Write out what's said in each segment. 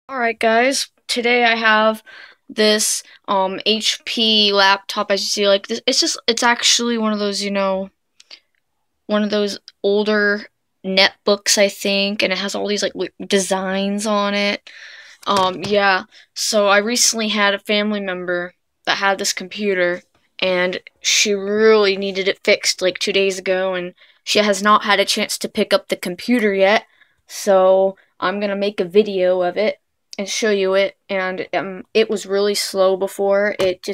Alright guys, today I have this HP laptop. As you see, like this, it's actually one of those, one of those older netbooks, I think, and it has all these like designs on it. Yeah. So I recently had a family member that had this computer, and she really needed it fixed like 2 days ago, and she has not had a chance to pick up the computer yet. So I'm gonna make a video of it and show you it. And it was really slow before. It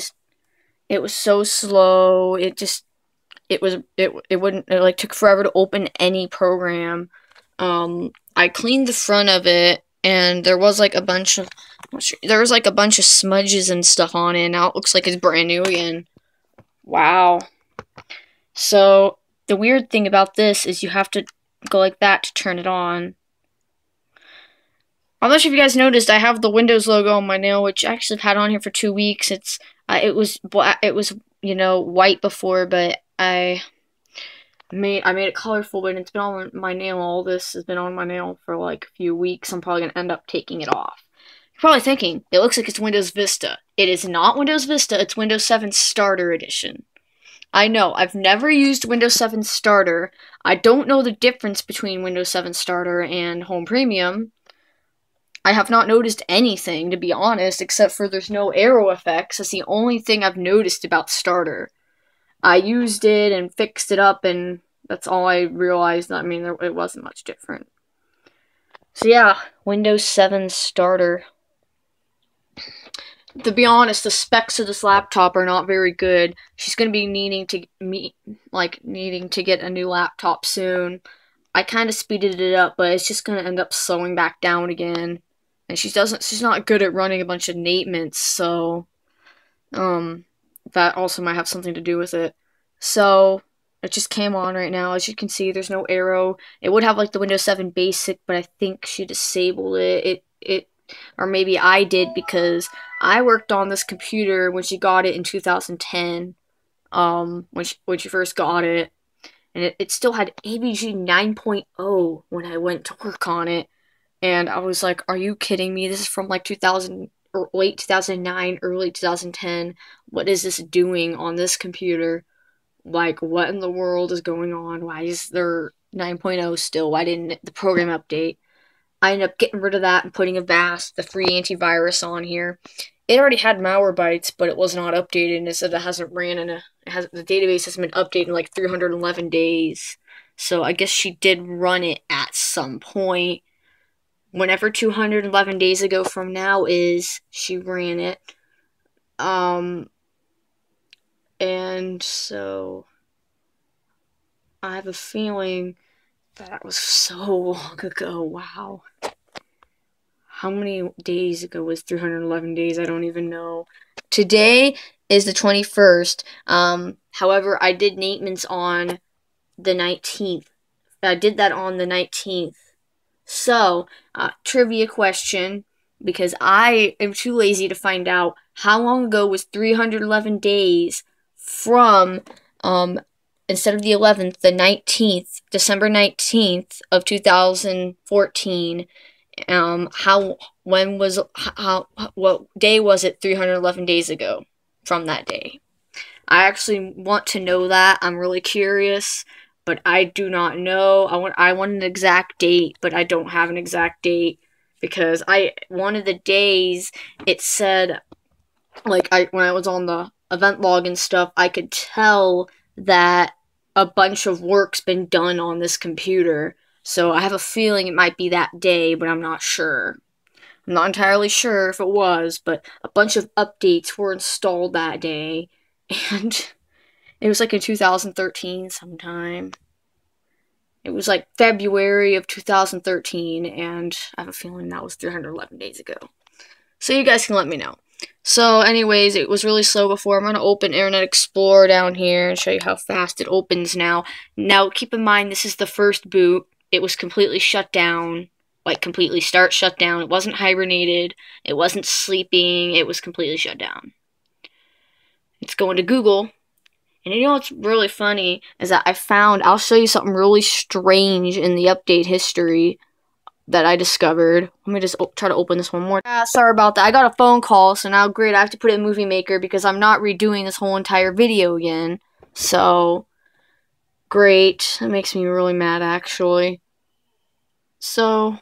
was so slow. It wouldn't, it like took forever to open any program. I cleaned the front of it, and there was like a bunch of smudges and stuff on it. Now it looks like it's brand new again. Wow. So the weird thing about this is you have to go like that to turn it on. I'm not sure if you guys noticed, I have the Windows logo on my nail, which actually I've had on here for 2 weeks. It was black, it was white before, but I made it colorful, but it's been on my nail. All this has been on my nail for like a few weeks. I'm probably gonna end up taking it off. You're probably thinking it looks like it's Windows Vista. It is not Windows Vista. It's Windows 7 Starter Edition. I know, I've never used Windows 7 Starter. I don't know the difference between Windows 7 Starter and Home Premium. I have not noticed anything, to be honest, except for there's no arrow effects. That's the only thing I've noticed about Starter. I used it and fixed it up, and that's all I realized. I mean, it wasn't much different. So yeah, Windows 7 Starter. To be honest, the specs of this laptop are not very good. She's going to be needing to get a new laptop soon. I kind of speeded it up, but it's just going to end up slowing back down again. And she's not good at running a bunch of maintenance, so that also might have something to do with it. So it just came on right now. As you can see, there's no arrow. It would have like the Windows 7 Basic, but I think she disabled it. Or maybe I did, because I worked on this computer when she got it in 2010. When she first got it, and it still had AVG 9.0 when I went to work on it. And I was like, are you kidding me? This is from like 2000, or late 2009, early 2010. What is this doing on this computer? Like, what in the world is going on? Why is there 9.0 still? Why didn't the program update? I ended up getting rid of that and putting Avast, the free antivirus, on here. It already had Malwarebytes, but it was not updated, and it said it hasn't ran the database hasn't been updated in like 311 days. So I guess she did run it at some point. Whenever 211 days ago from now is, she ran it. And so I have a feeling that was so long ago. Wow. How many days ago was 311 days? I don't even know. Today is the 21st. However, I did maintenance on the 19th. I did that on the 19th. So, trivia question, because I am too lazy to find out how long ago was 311 days from, instead of the 11th, the 19th, December 19th of 2014. What day was it 311 days ago from that day? I actually want to know that. I'm really curious, but I do not know. I want an exact date, but I don't have an exact date, because one of the days it said, like, when I was on the event log and stuff, I could tell that a bunch of work's been done on this computer. So I have a feeling it might be that day, but I'm not sure. I'm not entirely sure if it was, but a bunch of updates were installed that day, and it was like in 2013 sometime. It was like February of 2013, and I have a feeling that was 311 days ago. So you guys can let me know. So anyways, it was really slow before. I'm going to open Internet Explorer down here and show you how fast it opens now. Now, keep in mind, this is the first boot. It was completely shut down, like completely shut down. It wasn't hibernated. It wasn't sleeping. It was completely shut down. It's going to Google. And you know what's really funny is that I'll show you something really strange in the update history. that I discovered. Let me just try to open this one more. Sorry about that. I got a phone call, so now great, I have to put it in Movie Maker because I'm not redoing this whole entire video again. So, great. That makes me really mad, actually. So,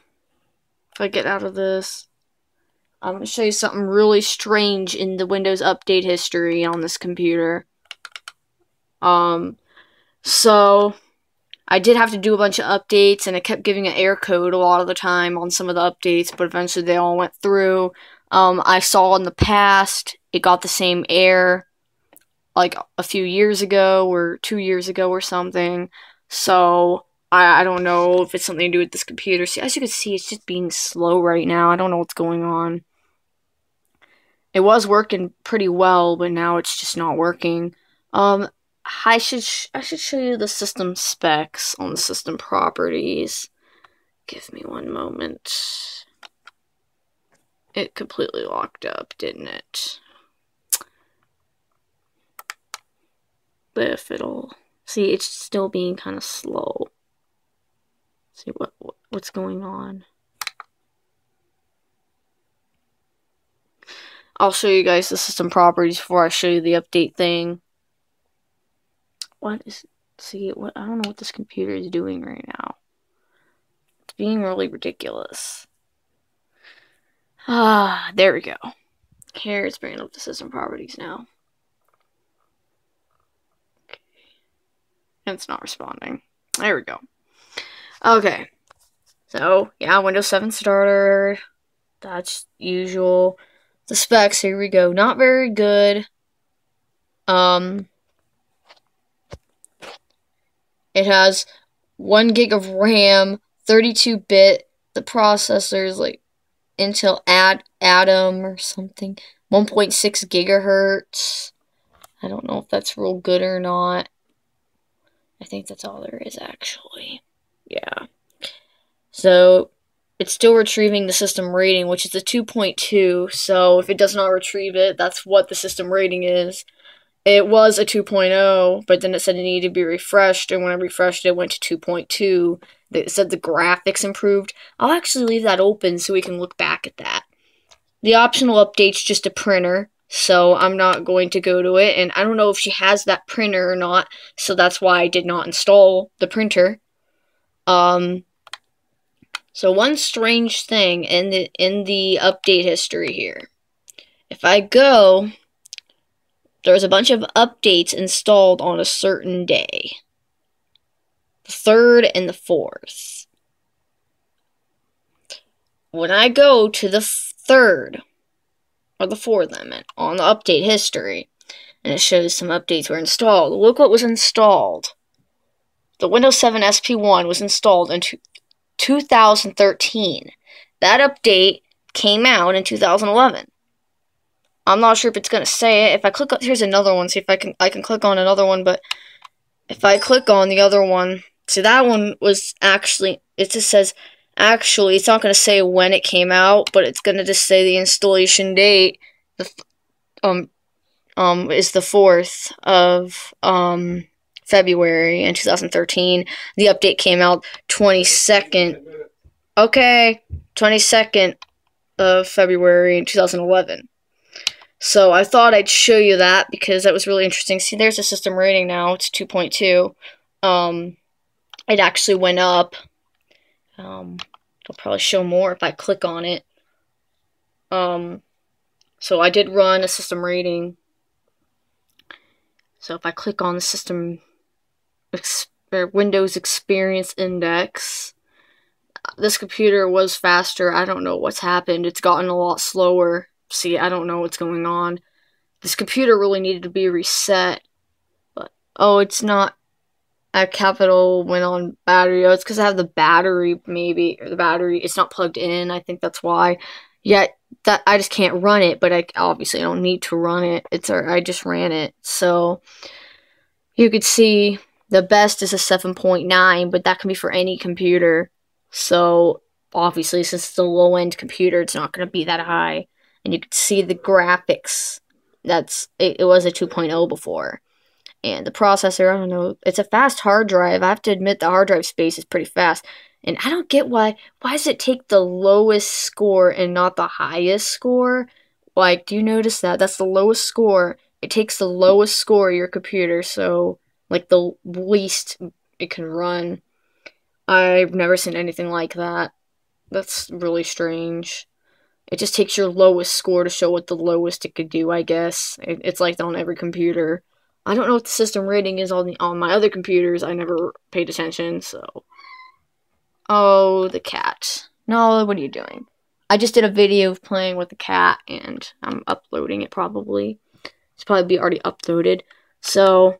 if I get out of this, I'm going to show you something really strange in the Windows Update history on this computer. So, I did have to do a bunch of updates, and it kept giving an error code a lot of the time on some of the updates, but eventually they all went through. I saw in the past, it got the same error, like, a few years ago, or 2 years ago or something. So, I don't know if it's something to do with this computer. See, as you can see, it's just being slow right now. I don't know what's going on. It was working pretty well, but now it's just not working. I should show you the system specs on the system properties. Give me one moment. It completely locked up, didn't it? But if it'll... See, it's still being kind of slow. See what's going on. I'll show you guys the system properties before I show you the update thing. What is... See, what? I don't know what this computer is doing right now. It's being really ridiculous. There we go. Here, it's bringing up the system properties now. Okay. And it's not responding. There we go. Okay. So, yeah, Windows 7 starter. That's usual. The specs, here we go. Not very good. It has 1 gig of RAM, 32-bit. The processor is like Intel Atom or something. 1.6 gigahertz. I don't know if that's real good or not. I think that's all there is, actually. Yeah. So, it's still retrieving the system rating, which is a 2.2. So, if it does not retrieve it, that's what the system rating is. It was a 2.0, but then it said it needed to be refreshed, and when I refreshed it, it went to 2.2. It said the graphics improved. I'll actually leave that open so we can look back at that. The optional update's just a printer, so I'm not going to go to it, and I don't know if she has that printer or not, so that's why I did not install the printer. So one strange thing in the update history here. If I go... There's a bunch of updates installed on a certain day. The 3rd and the 4th. When I go to the 3rd, or the 4th, I meant, on the update history, and it shows some updates were installed. Look what was installed. The Windows 7 SP1 was installed in 2013. That update came out in 2011. I'm not sure if it's gonna say it. If I click on, here's another one. See if I can click on another one. But if I click on the other one, see that one was actually, it just says actually. It's not gonna say when it came out, but it's gonna just say the installation date. Is the 4th of February in 2013. The update came out 22nd. Okay, 22nd of February in 2011. So I thought I'd show you that because that was really interesting. See, there's the system rating now. It's 2.2. It actually went up. I'll probably show more if I click on it. So I did run a system rating. So if I click on the system Windows Experience Index, this computer was faster. I don't know what's happened. It's gotten a lot slower. See, I don't know what's going on. This computer really needed to be reset. But, oh, it's not a capital went on battery. Oh, it's because I have the battery, maybe. Or the battery, it's not plugged in. I think that's why. Yet, that I just can't run it. But I obviously don't need to run it. I just ran it. So, you could see the best is a 7.9. But that can be for any computer. So, obviously, since it's a low-end computer, it's not going to be that high. And you can see the graphics. It was a 2.0 before. And the processor, I don't know, it's a fast hard drive. I have to admit the hard drive space is pretty fast. And I don't get why does it take the lowest score and not the highest score? Like, do you notice that? That's the lowest score. It takes the lowest score of your computer, so, like, the least it can run. I've never seen anything like that. That's really strange. It just takes your lowest score to show what the lowest it could do, I guess. It's like that on every computer. I don't know what the system rating is on my other computers. I never paid attention, so. Oh, the cat. No, what are you doing? I just did a video of playing with the cat, and I'm uploading it probably. It's probably already uploaded. So,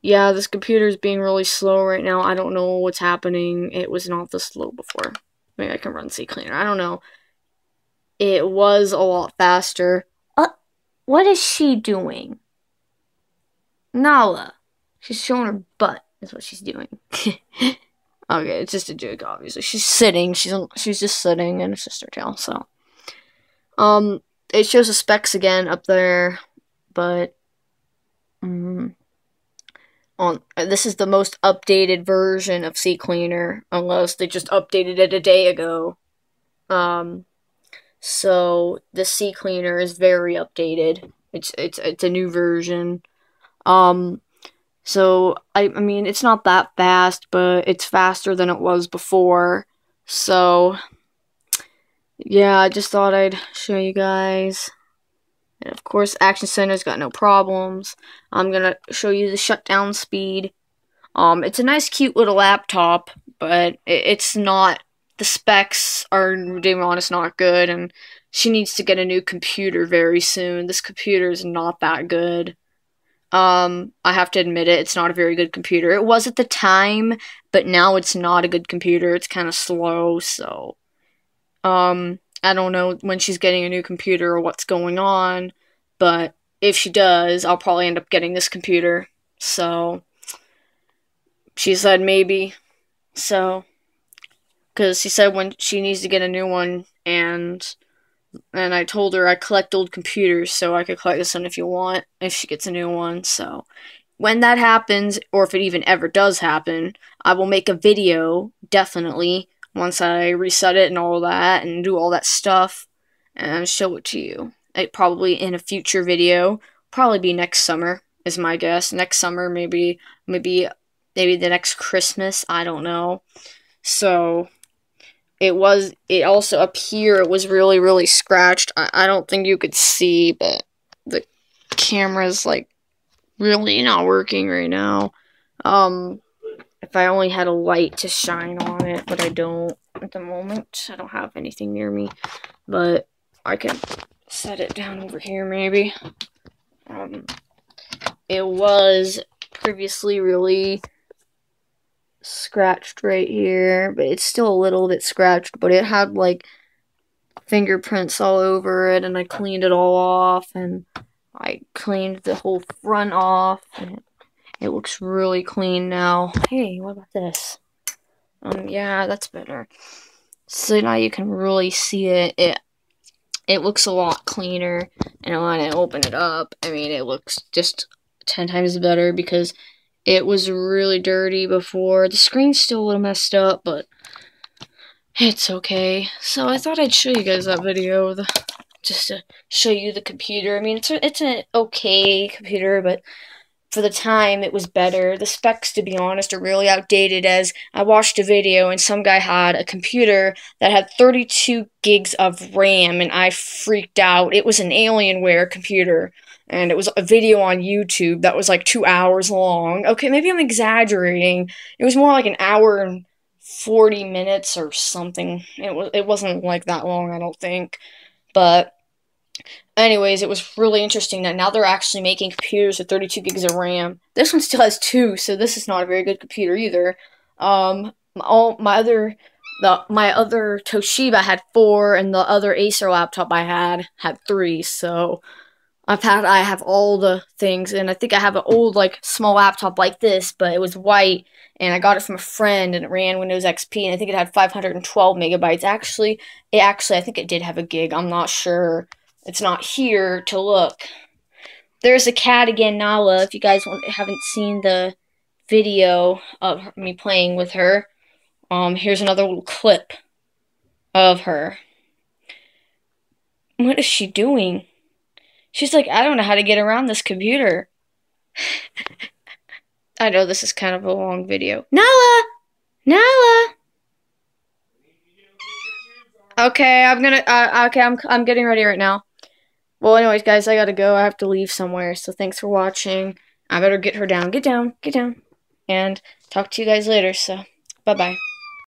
yeah, this computer is being really slow right now. I don't know what's happening. It was not this slow before. Maybe I can run CCleaner. I don't know. It was a lot faster. What is she doing? Nala. She's showing her butt, is what she's doing. Okay, it's just a joke, obviously. She's sitting. She's just sitting in a sister tail, so. It shows the specs again up there, but this is the most updated version of CCleaner, unless they just updated it a day ago. So the CCleaner is very updated. It's a new version. So I mean, it's not that fast, but it's faster than it was before. So yeah, I just thought I'd show you guys. And of course, Action Center's got no problems. I'm gonna show you the shutdown speed. It's a nice, cute little laptop, but it's not. The specs are, to be honest, not good, and she needs to get a new computer very soon. This computer is not that good. I have to admit it, it's not a very good computer. It was at the time, but now it's not a good computer. It's kind of slow, so, I don't know when she's getting a new computer or what's going on, but if she does, I'll probably end up getting this computer. So, she said maybe. So, because she said when she needs to get a new one, and I told her I collect old computers, so I could collect this one if you want, if she gets a new one. So, when that happens, or if it even ever does happen, I will make a video, definitely, once I reset it and all that, and do all that stuff, and show it to you. It probably in a future video, probably be next summer, is my guess. Next summer, maybe the next Christmas, I don't know. So, it also up here, it was really, really scratched. I don't think you could see, but the camera's, like, really not working right now. If I only had a light to shine on it, but I don't at the moment. I don't have anything near me, but I can set it down over here, maybe. It was previously really scratched right here, but it's still a little bit scratched, but it had, like, fingerprints all over it, and I cleaned it all off, and I cleaned the whole front off, and it looks really clean now. Hey, what about this? Yeah, that's better. So now you can really see it. It looks a lot cleaner, and when I open it up, I mean, it looks just 10 times better because it was really dirty before. The screen's still a little messed up, but it's okay. So I thought I'd show you guys that video, just to show you the computer. I mean, it's an okay computer, but for the time, it was better. The specs, to be honest, are really outdated, as I watched a video and some guy had a computer that had 32 gigs of RAM, and I freaked out. It was an Alienware computer, and it was a video on YouTube that was like 2 hours long. Okay, maybe I'm exaggerating. It was more like an hour and 40 minutes or something. It wasn't like that long, I don't think. But anyways, it was really interesting that now they're actually making computers with 32 gigs of RAM. This one still has 2, so this is not a very good computer either. My other Toshiba had 4, and the other Acer laptop I had 3. So I have all the things, and I think I have an old, like, small laptop like this, but it was white, and I got it from a friend, and it ran Windows XP, and I think it had 512 megabytes. Actually, I think it did have a gig. I'm not sure. It's not here to look. There's a cat again, Nala, if you guys haven't seen the video of me playing with her. Here's another little clip of her. What is she doing? She's like, I don't know how to get around this computer. I know this is kind of a long video. Nala! Nala! Okay, I'm getting ready right now. Well, anyways, guys, I gotta go. I have to leave somewhere, so thanks for watching. I better get her down. Get down, get down. And talk to you guys later, so bye-bye.